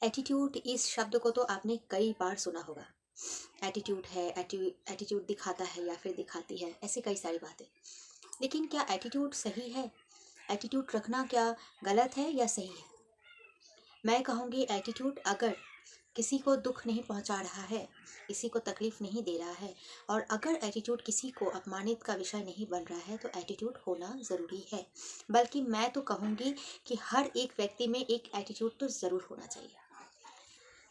Attitude इस शब्द को तो आपने कई बार सुना होगा। एटीट्यूड है, एटीट्यूड दिखाता है या फिर दिखाती है, ऐसे कई सारी बातें। लेकिन क्या एटीट्यूड सही है? एटीट्यूड रखना क्या गलत है या सही है? मैं कहूँगी एटीट्यूड अगर किसी को दुख नहीं पहुंचा रहा है, किसी को तकलीफ नहीं दे रहा है, और अगर एटीट्यूड किसी को अपमानित का विषय नहीं बन रहा है, तो एटीट्यूड होना ज़रूरी है। बल्कि मैं तो कहूँगी कि हर एक व्यक्ति में एक एटीट्यूड तो ज़रूर होना चाहिए।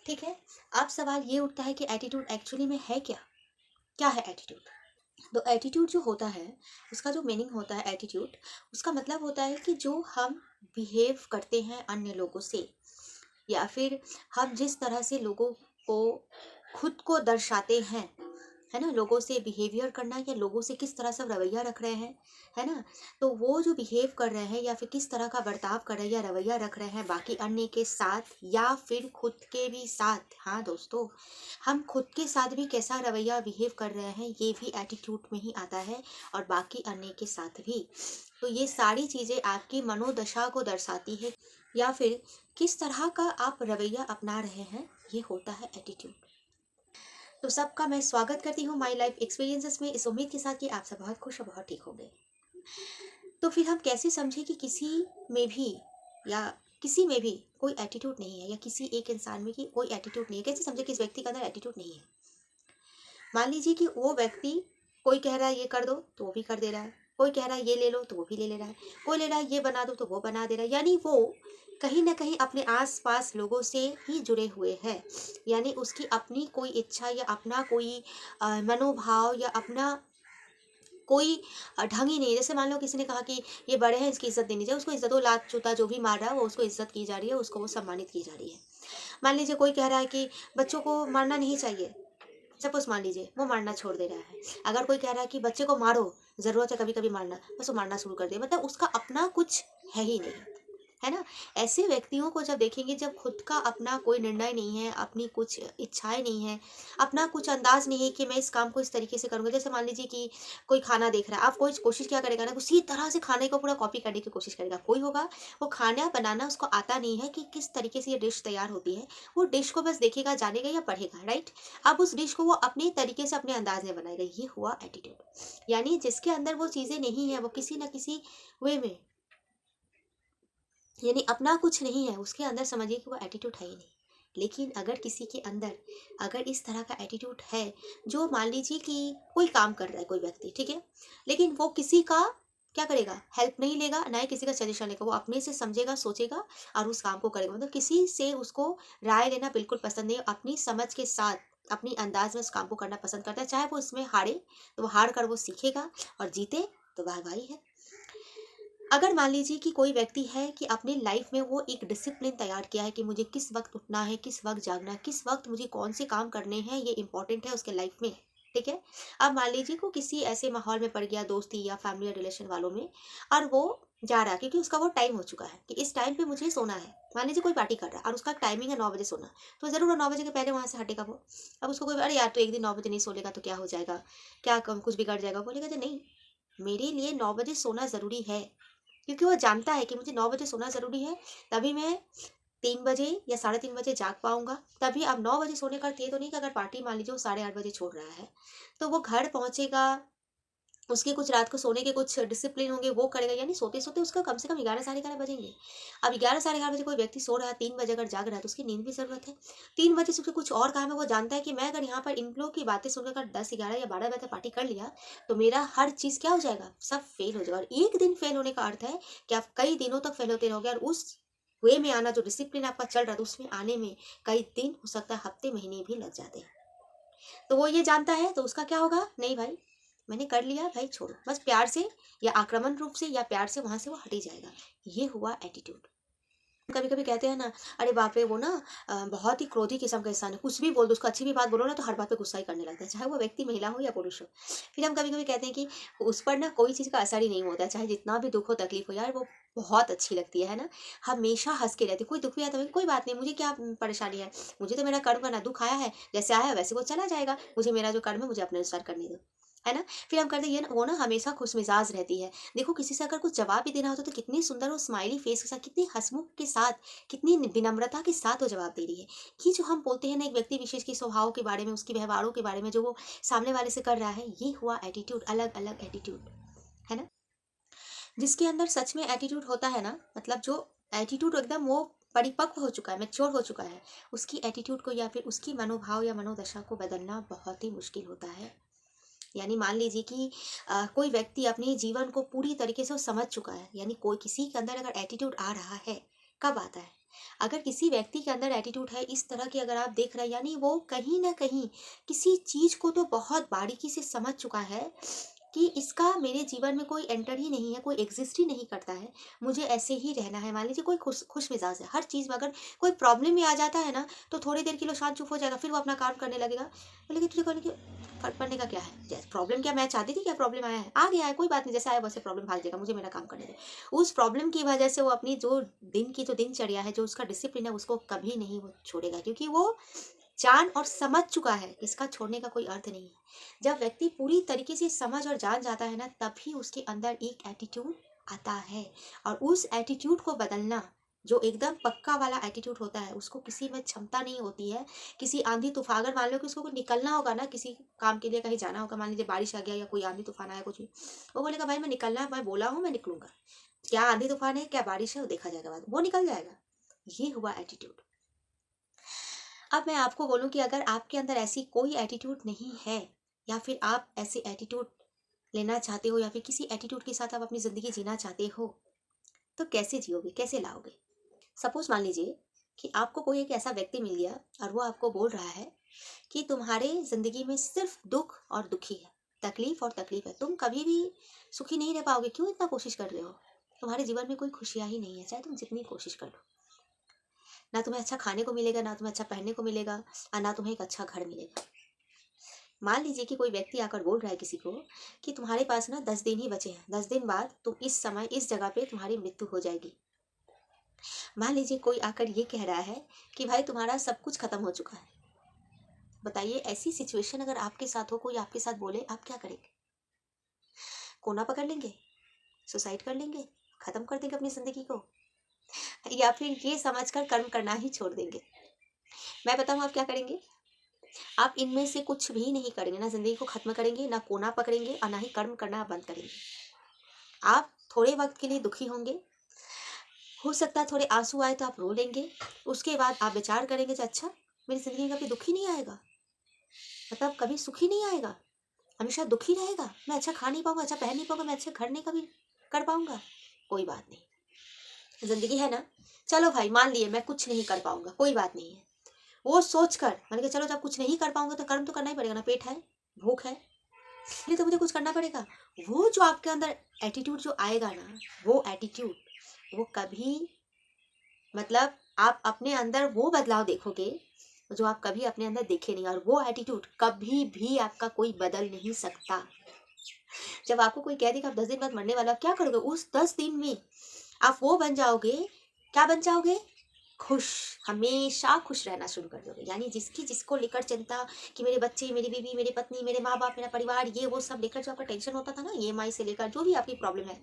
ठीक है। अब सवाल ये उठता है कि एटीट्यूड एक्चुअली में है क्या? क्या है एटीट्यूड? तो एटीट्यूड जो होता है, उसका जो मीनिंग होता है एटीट्यूड, उसका मतलब होता है कि जो हम बिहेव करते हैं अन्य लोगों से, या फिर हम जिस तरह से लोगों को खुद को दर्शाते हैं, है ना, लोगों से बिहेवियर करना या लोगों से किस तरह से रवैया रख रहे हैं, है ना। तो वो जो बिहेव कर रहे हैं या फिर किस तरह का बर्ताव कर रहे हैं या रवैया रख रहे हैं बाकी अन्य के साथ या फिर खुद के भी साथ। हाँ दोस्तों, हम खुद के साथ भी कैसा रवैया बिहेव कर रहे हैं ये भी एटीट्यूड में ही आता है, और बाकी अन्य के साथ भी। तो ये सारी चीज़ें आपकी मनोदशा को दर्शाती है, या फिर किस तरह का आप रवैया अपना रहे हैं, ये होता है एटीट्यूड। तो सबका मैं स्वागत करती हूँ माई लाइफ एक्सपीरियंसेस में, इस उम्मीद के साथ कि आप सब बहुत खुश और बहुत ठीक होंगे। तो फिर हम कैसे समझें कि किसी में भी या किसी में भी कोई एटीट्यूड नहीं है, या किसी एक इंसान में कि कोई एटीट्यूड नहीं है? कैसे समझे कि इस व्यक्ति के अंदर एटीट्यूड नहीं है? मान लीजिए कि वो व्यक्ति, कोई कह रहा है ये कर दो तो वो भी कर दे रहा है, कोई कह रहा है ये ले लो तो वो भी ले रहा है, कोई ले रहा है ये बना दो तो वो बना दे रहा है। यानी वो कहीं ना कहीं अपने आसपास लोगों से ही जुड़े हुए हैं। यानी उसकी अपनी कोई इच्छा या अपना कोई मनोभाव या अपना कोई ढंग ही नहीं है। जैसे मान लो किसी ने कहा कि ये बड़े हैं, इसकी इज्जत देनी चाहिए, उसको इज्जत, वो लात चूता जो भी मार रहा है वो उसको इज्जत की जा रही है, उसको वो सम्मानित की जा रही है। मान लीजिए कोई कह रहा है कि बच्चों को मारना नहीं चाहिए, सपोज मान लीजिए वो मारना छोड़ दे रहा है। अगर कोई कह रहा है कि बच्चे को मारो, जरूरत है कभी कभी मारना, बस वो मारना शुरू कर दे, मतलब उसका अपना कुछ है ही नहीं, है ना। ऐसे व्यक्तियों को जब देखेंगे, जब खुद का अपना कोई निर्णय नहीं है, अपनी कुछ इच्छाएं नहीं है, अपना कुछ अंदाज नहीं है कि मैं इस काम को इस तरीके से करूंगा। जैसे मान लीजिए कि कोई खाना देख रहा है, आप कोई कोशिश क्या करेगा ना, उसी तरह से खाने को पूरा कॉपी करने की कोशिश करेगा। कोई होगा वो खाना बनाना उसको आता नहीं है कि किस तरीके से ये डिश तैयार होती है, वो डिश को बस देखेगा, जानेगा या पढ़ेगा, राइट। अब उस डिश को वो अपने तरीके से अपने अंदाज में बनाएगा। ये हुआ एटीट्यूड। यानी जिसके अंदर वो चीजें नहीं है, वो किसी ना किसी वे में, यानी अपना कुछ नहीं है उसके अंदर, समझिए कि वो एटीट्यूड है ही नहीं। लेकिन अगर किसी के अंदर अगर इस तरह का एटीट्यूड है, जो मान लीजिए कि कोई काम कर रहा है कोई व्यक्ति, ठीक है, लेकिन वो किसी का क्या करेगा, हेल्प नहीं लेगा, ना ही किसी का सजेशन लेगा, वो अपने से समझेगा, सोचेगा और उस काम को करेगा। मतलब किसी से उसको राय लेना बिल्कुल पसंद नहीं, अपनी समझ के साथ अपनी अंदाज में उस काम को करना पसंद करता है। चाहे वो इसमें हारे तो वो हार कर वो सीखेगा, और जीते तो वाह वाही है। अगर मान लीजिए कि कोई व्यक्ति है कि अपनी लाइफ में वो एक डिसिप्लिन तैयार किया है कि मुझे किस वक्त उठना है, किस वक्त जागना है, किस वक्त मुझे कौन से काम करने हैं, ये इंपॉर्टेंट है उसके लाइफ में, ठीक है। अब मान लीजिए को किसी ऐसे माहौल में पड़ गया, दोस्ती या फैमिली या रिलेशन वालों में, और वो जा रहा है क्योंकि उसका वो टाइम हो चुका है कि इस टाइम पे मुझे सोना है। मान लीजिए कोई पार्टी कर रहा है और उसका टाइमिंग है 9 बजे सोना, तो जरूर 9 बजे के पहले वहां से हटेगा वो। अब उसको कोई, अरे यार तो एक दिन 9 बजे नहीं सोलेगा तो क्या हो जाएगा, क्या कुछ बिगड़ जाएगा, बोलेगा कि नहीं, मेरे लिए 9 बजे सोना जरूरी है, क्योंकि वो जानता है कि मुझे 9 बजे सोना जरूरी है, तभी मैं 3 बजे या 3:30 बजे जाग पाऊंगा। तभी अब 9 बजे सोने का अर्थ ये तो नहीं कि अगर पार्टी मान लीजिए वो 8:30 बजे छोड़ रहा है तो वो घर पहुंचेगा, उसके कुछ रात को सोने के कुछ डिसिप्लिन होंगे वो करेगा, यानी सोते सोते उसका कम से कम 11 साढ़े 11 बजेंगे। अब 11 साढ़े 11 बजे कोई व्यक्ति सो रहा है, 3 बजे अगर जाग रहा है तो उसकी नींद भी जरूरत है। 3 बजे से उसके कुछ और काम है, वो जानता है कि मैं अगर यहाँ पर इन लोगों की बातें सुनकर अगर 10 11 या 12 बजे तक पार्टी कर लिया तो मेरा हर चीज क्या हो जाएगा, सब फेल हो जाएगा। और एक दिन फेल होने का अर्थ है कि आप कई दिनों तक फेल होते रहोगे, और उस वे में आना, जो डिसिप्लिन आपका चल रहा था उसमें आने में कई दिन, हो सकता है हफ्ते महीने भी लग जाते हैं। तो वो ये जानता है, तो उसका क्या होगा, नहीं भाई मैंने कर लिया, भाई छोड़ो, बस प्यार से या आक्रामक रूप से या प्यार से वहां से वो हट ही जाएगा। ये हुआ एटीट्यूड। कभी कभी कहते हैं ना, अरे बाप रे वो ना बहुत ही क्रोधी किस्म का इंसान है, कुछ भी बोल दो उसको, अच्छी भी बात बोलो ना तो हर बात पे गुस्सा ही करने लगता है, चाहे वो व्यक्ति महिला हो या पुरुष हो। फिर हम कभी कभी कहते हैं कि उस पर ना कोई चीज़ का असर ही नहीं होता, चाहे जितना भी दुख हो तकलीफ हो, यार वो बहुत अच्छी लगती है ना, हमेशा हंस के रहती है, कोई दुख भी आता है कोई बात नहीं, मुझे क्या परेशानी है, मुझे तो मेरा कर्म का ना दुख आया है, जैसे आया है वैसे वो चला जाएगा, मुझे मेरा जो कर्म है मुझे अपने अनुसार करने दो। है ना। फिर हम करते ये ना, वो ना हमेशा खुश मिजाज रहती है। देखो किसी से अगर कुछ जवाब भी देना होता है तो कितनी सुंदर और स्माइली फेस के साथ, कितनी हंसमुख के साथ, कितनी विनम्रता के साथ वो जवाब दे रही है। कि जो हम बोलते हैं ना एक व्यक्ति विशेष के स्वभाव के बारे में, उसके व्यवहारों के बारे में, जो वो सामने वाले से कर रहा है, ये हुआ एटीट्यूड, अलग अलग एटीट्यूड, है ना। जिसके अंदर सच में एटीट्यूड होता है ना, मतलब जो एटीट्यूड एकदम वो परिपक्व हो चुका है, मैच्योर हो चुका है, उसकी एटीट्यूड को या फिर उसकी मनोभाव या मनोदशा को बदलना बहुत ही मुश्किल होता है। यानी मान लीजिए कि कोई व्यक्ति अपने जीवन को पूरी तरीके से वो समझ चुका है, यानी कोई किसी के अंदर अगर एटीट्यूड आ रहा है, कब आता है? अगर किसी व्यक्ति के अंदर एटीट्यूड है इस तरह की, अगर आप देख रहे हैं, यानी वो कहीं ना कहीं किसी चीज को तो बहुत बारीकी से समझ चुका है कि इसका मेरे जीवन में कोई एंटर ही नहीं है, कोई एग्जिस्ट ही नहीं करता है, मुझे ऐसे ही रहना है। मान लीजिए कोई खुश खुश मिजाज है, हर चीज़ में अगर कोई प्रॉब्लम भी आ जाता है ना, तो थोड़ी देर के लिए शांत चुप हो जाएगा, फिर वो अपना काम करने लगेगा। बोलेगी तुझे करने की फर्क पड़ने का क्या है, जैसे प्रॉब्लम क्या मैं चाहती थी, क्या प्रॉब्लम आया है, आ गया है, कोई बात नहीं, जैसे आया वैसे प्रॉब्लम भाग जाएगा, मुझे मेरा काम करने दे। उस प्रॉब्लम की वजह से वो अपनी जो दिन की जो दिनचर्या है, जो उसका डिसिप्लिन है, उसको कभी नहीं वो छोड़ेगा, क्योंकि वो जान और समझ चुका है, इसका छोड़ने का कोई अर्थ नहीं है। जब व्यक्ति पूरी तरीके से समझ और जान जाता है ना, तभी उसके अंदर एक एटीट्यूड आता है। और उस एटीट्यूड को बदलना, जो एकदम पक्का वाला एटीट्यूड होता है, उसको किसी में क्षमता नहीं होती है। किसी आंधी तूफान, अगर मान लो कि उसको कुछ निकलना होगा ना, किसी काम के लिए कहीं जाना होगा, मान लीजिए बारिश आ गया या कोई आंधी तूफान आया कुछ भी, वो बोलेगा भाई मैं निकलना है, मैं बोला हूँ मैं निकलूंगा, क्या आंधी तूफान है क्या बारिश है वो देखा जाएगा, बाद वो निकल जाएगा। ये हुआ एटीट्यूड। अब मैं आपको बोलूं कि अगर आपके अंदर ऐसी कोई एटीट्यूड नहीं है, या फिर आप ऐसे एटीट्यूड लेना चाहते हो, या फिर किसी एटीट्यूड के साथ आप अपनी ज़िंदगी जीना चाहते हो, तो कैसे जियोगे, कैसे लाओगे? सपोज मान लीजिए कि आपको कोई एक ऐसा व्यक्ति मिल गया और वो आपको बोल रहा है कि तुम्हारे ज़िंदगी में सिर्फ दुख और दुखी है, तकलीफ और तकलीफ है, तुम कभी भी सुखी नहीं रह पाओगे, क्यों इतना कोशिश कर रहे हो, तुम्हारे जीवन में कोई खुशियाँ ही नहीं है, चाहे तुम जितनी कोशिश कर लो। ना तुम्हें अच्छा खाने को मिलेगा, ना तुम्हें अच्छा पहनने को मिलेगा, और ना तुम्हें एक अच्छा घर मिलेगा। मान लीजिए कि कोई व्यक्ति आकर बोल रहा है किसी को कि तुम्हारे पास ना 10 दिन ही बचे हैं, 10 दिन बाद तुम इस समय इस जगह पे तुम्हारी मृत्यु हो जाएगी। मान लीजिए कोई आकर ये कह रहा है कि भाई तुम्हारा सब कुछ खत्म हो चुका है। बताइए ऐसी सिचुएशन अगर आपके साथ हो, कोई आपके साथ बोले, आप क्या करेंगे? कोना पकड़ लेंगे, सुसाइड कर लेंगे, खत्म कर देंगे अपनी जिंदगी को, या फिर ये समझकर कर्म करना ही छोड़ देंगे? मैं बताऊं आप क्या करेंगे? आप इनमें से कुछ भी नहीं करेंगे, ना जिंदगी को खत्म करेंगे, ना कोना पकड़ेंगे, और ना ही कर्म करना बंद करेंगे। आप थोड़े वक्त के लिए दुखी होंगे, हो सकता है थोड़े आंसू आए तो आप रो लेंगे, उसके बाद आप विचार करेंगे कि अच्छा मेरी जिंदगी में कभी दुखी नहीं आएगा, मतलब कभी सुखी नहीं आएगा, हमेशा दुखी रहेगा, मैं अच्छा खा नहीं पाऊंगा, अच्छा पहन नहीं पाऊंगा, मैं अच्छे घर नहीं कभी कर पाऊंगा। कोई बात नहीं, जिंदगी है ना, चलो भाई मान लिए मैं कुछ नहीं कर पाऊंगा, कोई बात नहीं है। वो सोचकर मैंने कहा चलो जब कुछ नहीं कर पाऊंगा तो कर्म तो करना ही पड़ेगा ना, पेट है, भूख है, इसलिए तो मुझे कुछ करना पड़ेगा। वो जो आपके अंदर एटीट्यूड जो आएगा ना, वो एटीट्यूड, वो कभी, मतलब आप अपने अंदर वो बदलाव देखोगे जो आप कभी अपने अंदर देखे नहीं, और वो एटीट्यूड कभी भी आपका कोई बदल नहीं सकता। जब आपको कोई कह दे कि आप 10 दिन बाद मरने वाला, क्या करोगे उस 10 दिन में? आप वो बन जाओगे, क्या बन जाओगे? खुश, हमेशा खुश रहना शुरू कर दोगे। यानी जिसकी जिसको लेकर चिंता कि मेरे बच्चे, मेरी बीवी, मेरे पत्नी, मेरे माँ बाप, मेरा परिवार, ये वो सब लेकर जो आपका टेंशन होता था ना, ईएमआई से लेकर जो भी आपकी प्रॉब्लम है,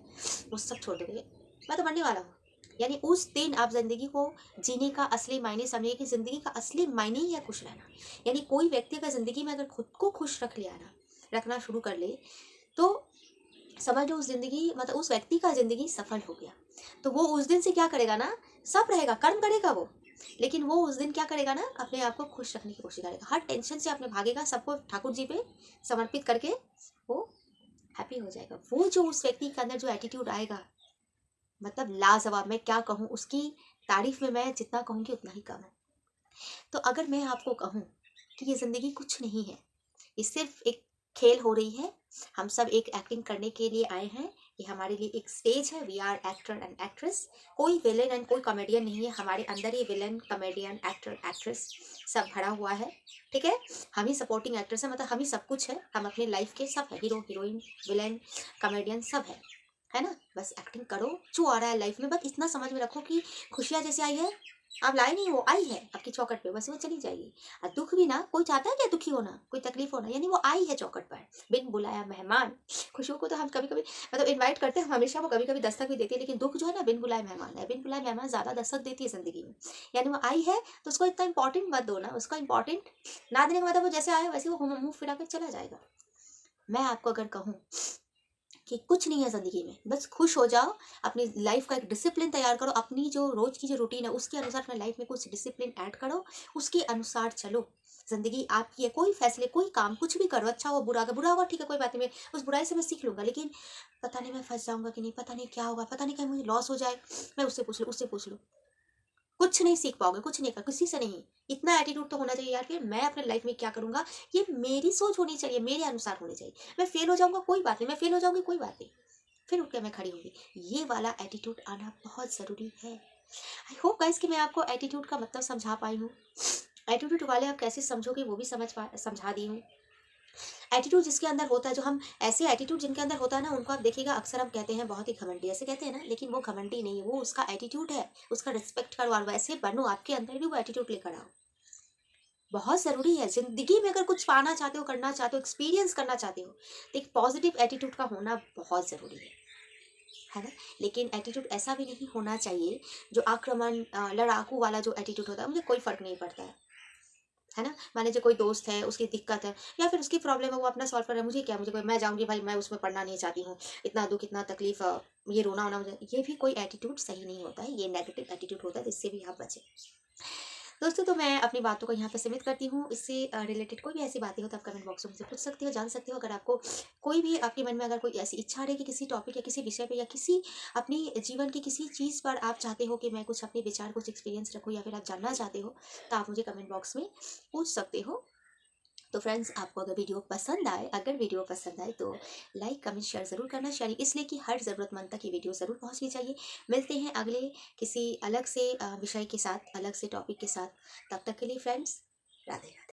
वो सब छोड़ दोगे। मैं तो मरने वाला हूँ, यानी उस दिन आप जिंदगी को जीने का असली मायने समझिए, कि जिंदगी का असली मायने ही है खुश रहना। यानी कोई व्यक्ति अगर जिंदगी में अगर खुद को खुश रख लिया ना, रखना शुरू कर ले, तो समझ लो उस जिंदगी, मतलब उस व्यक्ति का जिंदगी सफल हो गया। तो वो उस दिन से क्या करेगा ना, सब रहेगा, कर्म करेगा वो, लेकिन वो उस दिन क्या करेगा ना, अपने आप को खुश रखने की कोशिश करेगा, हर टेंशन से अपने भागेगा, सबको ठाकुर जी पे समर्पित करके वो हैप्पी हो जाएगा। वो जो उस व्यक्ति के अंदर जो एटीट्यूड आएगा, मतलब लाजवाब, मैं क्या कहूँ, उसकी तारीफ में मैं जितना कहूँगी उतना ही कम है। तो अगर मैं आपको कहूँ कि ये जिंदगी कुछ नहीं है, ये सिर्फ एक खेल हो रही है, हम सब एक एक्टिंग करने के लिए आए हैं, ये हमारे लिए एक स्टेज है, we are actor and actress, कोई विलेन एंड कोई कॉमेडियन नहीं है, हमारे अंदर ही विलेन, कॉमेडियन, एक्टर, एक्ट्रेस सब भरा हुआ है, ठीक है। हम ही सपोर्टिंग एक्टर्स है, मतलब हम ही सब कुछ है, हम अपने लाइफ के सब है, हीरो हीरोइन, विलेन, कॉमेडियन सब है ना। बस एक्टिंग करो, जो आ रहा है लाइफ में, बस इतना समझ में रखो कि खुशियाँ जैसे आई है आप लाए नहीं, वो आई है आपकी चौखट पे, बस वो चली जाएगी। और दुख भी ना, कोई चाहता है क्या दुखी होना, कोई तकलीफ होना, यानी वो आई है चौखट पर, बिन बुलाया मेहमान। खुशियों को तो हम कभी कभी मतलब इनवाइट करते हैं हमेशा, वो कभी कभी दस्तक भी देती है, लेकिन दुख जो है ना बिन बुलाए मेहमान है, बिन बुलाए मेहमान ज्यादा दस्तक देती है जिंदगी में। यानी वो आई है तो उसको इतना इंपॉर्टेंट मत दो ना, उसको इंपॉर्टेंट ना देने का मतलब वो जैसे आया वैसे वो मुंह फिरा कर चला जाएगा। मैं आपको अगर कहूँ कि कुछ नहीं है ज़िंदगी में, बस खुश हो जाओ, अपनी लाइफ का एक डिसिप्लिन तैयार करो, अपनी जो रोज़ की जो रूटीन है उसके अनुसार अपने लाइफ में कुछ डिसिप्लिन ऐड करो, उसके अनुसार चलो। ज़िंदगी आपकी है, कोई फैसले, कोई काम, कुछ भी करो, अच्छा हो बुरा का बुरा होगा ठीक है, कोई बात नहीं, मैं उस बुराई से मैं सीख लूंगा, लेकिन पता नहीं मैं फंस जाऊंगा कि नहीं, पता नहीं क्या होगा, पता नहीं कहीं मुझे लॉस हो जाए, मैं उससे पूछ लूँ, उससे पूछ लूँ, कुछ नहीं सीख पाओगे, कुछ नहीं कर, किसी से नहीं। इतना एटीट्यूड तो होना चाहिए यार कि मैं अपने लाइफ में क्या करूंगा, ये मेरी सोच होनी चाहिए, मेरे अनुसार होनी चाहिए। मैं फेल हो जाऊंगा कोई बात नहीं, मैं फेल हो जाऊंगी कोई बात नहीं, फिर उठ के मैं खड़ी होंगी। ये वाला एटीट्यूड आना बहुत ज़रूरी है। आई होप गाइस कि मैं आपको एटीट्यूड का मतलब समझा पाई हूँ। एटीट्यूड वाले आप कैसे समझोगे वो भी समझा दी हूँ। एटीट्यूड जिसके अंदर होता है, जो हम ऐसे एटीट्यूड जिनके अंदर होता है ना, उनको आप देखिएगा अक्सर हम कहते हैं बहुत ही घमंडी, ऐसे कहते हैं ना, लेकिन वो घमंडी नहीं है, वो उसका एटीट्यूड है, उसका रिस्पेक्ट करो और वैसे बनो, आपके अंदर भी वो एटीट्यूड लेकर आओ। बहुत ज़रूरी है ज़िंदगी में, अगर कुछ पाना चाहते हो, करना चाहते हो, एक्सपीरियंस करना चाहते हो, तो एक पॉजिटिव एटीट्यूड का होना बहुत ज़रूरी है ना। लेकिन एटीट्यूड ऐसा भी नहीं होना चाहिए जो आक्रमण लड़ाकू वाला जो एटीट्यूड होता है, मुझे कोई फ़र्क नहीं पड़ता है ना। मान लीजिए कोई दोस्त है, उसकी दिक्कत है या फिर उसकी प्रॉब्लम है, वो अपना सॉल्व कर रहा है, मुझे क्या, मुझे कोई, मैं जाऊंगी भाई, मैं उसमें पढ़ना नहीं चाहती हूँ, इतना दुख, इतना तकलीफ, ये रोना होना, मुझे, ये भी कोई एटीट्यूड सही नहीं होता है, ये नेगेटिव एटीट्यूड होता है, जिससे भी आप बचें। दोस्तों, तो मैं अपनी बातों को यहाँ पे सीमित करती हूँ। इससे रिलेटेड कोई भी ऐसी बातें हो तो आप कमेंट बॉक्स में मुझसे पूछ सकते हो, जान सकते हो। अगर आपको कोई भी, आपके मन में अगर कोई ऐसी इच्छा रहे कि किसी टॉपिक या किसी विषय पे या किसी अपनी जीवन की किसी चीज़ पर आप चाहते हो कि मैं कुछ अपने विचार, कुछ एक्सपीरियंस रखूँ, या फिर आप जानना चाहते हो, तो आप मुझे कमेंट बॉक्स में पूछ सकते हो। तो फ्रेंड्स, आपको अगर वीडियो पसंद आए, तो लाइक कमेंट शेयर ज़रूर करना। शेयरिंग इसलिए कि हर ज़रूरतमंद तक ये वीडियो ज़रूर पहुंचनी चाहिए। मिलते हैं अगले किसी अलग से विषय के साथ, अलग से टॉपिक के साथ। तब तक के लिए फ्रेंड्स, राधे राधे।